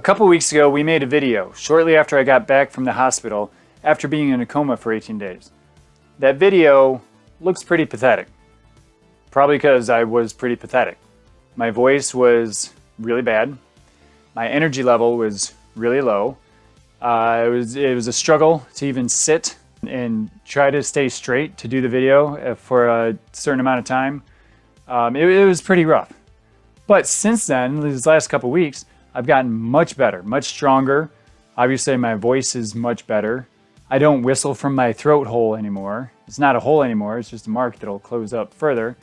A couple weeks ago, we made a video shortly after I got back from the hospital after being in a coma for 18 days. That video looks pretty pathetic. Probably because I was pretty pathetic. My voice was really bad. My energy level was really low. It was a struggle to even sit and try to stay straight to do the video for a certain amount of time. It was pretty rough. But since then, these last couple weeks, I've gotten much better, much stronger. Obviously, my voice is much better. I don't whistle from my throat hole anymore. It's not a hole anymore, it's just a mark that'll close up further.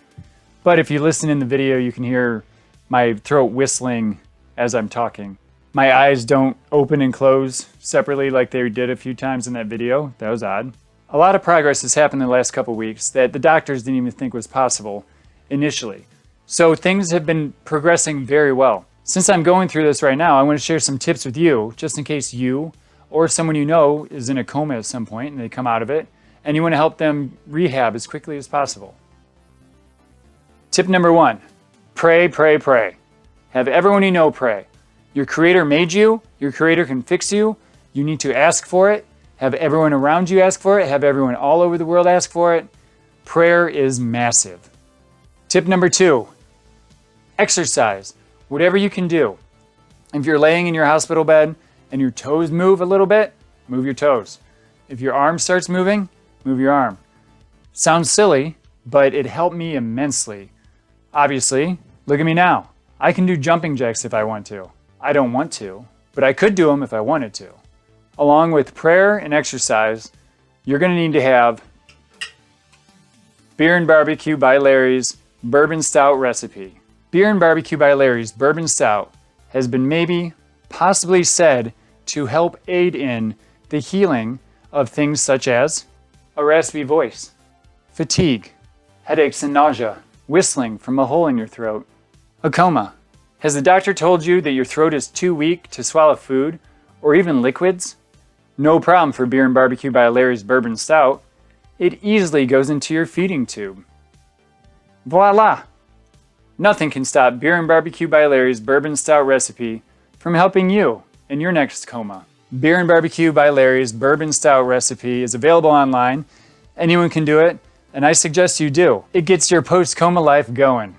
But if you listen in the video, you can hear my throat whistling as I'm talking. My eyes don't open and close separately like they did a few times in that video. That was odd. A lot of progress has happened in the last couple weeks that the doctors didn't even think was possible initially. So things have been progressing very well. Since I'm going through this right now, I want to share some tips with you, just in case you or someone you know is in a coma at some point and they come out of it, and you want to help them rehab as quickly as possible. Tip number 1, pray, pray, pray. Have everyone you know pray. Your Creator made you, your Creator can fix you, you need to ask for it, have everyone around you ask for it, have everyone all over the world ask for it. Prayer is massive. Tip number 2, exercise. Whatever you can do. If you're laying in your hospital bed and your toes move a little bit, move your toes. If your arm starts moving, move your arm. Sounds silly, but it helped me immensely. Obviously, look at me now. I can do jumping jacks if I want to. I don't want to, but I could do them if I wanted to. Along with prayer and exercise, you're going to need to have Beer and Barbecue by Larry's Bourbon Stout recipe. Beer and Barbecue by Larry's Bourbon Stout has been possibly said to help aid in the healing of things such as a raspy voice, fatigue, headaches and nausea, whistling from a hole in your throat, a coma. Has the doctor told you that your throat is too weak to swallow food or even liquids? No problem for Beer and Barbecue by Larry's Bourbon Stout. It easily goes into your feeding tube. Voila! Nothing can stop Beer and Barbecue by Larry's Bourbon Stout recipe from helping you in your next coma. Beer and Barbecue by Larry's Bourbon Stout recipe is available online. Anyone can do it, and I suggest you do. It gets your post-coma life going.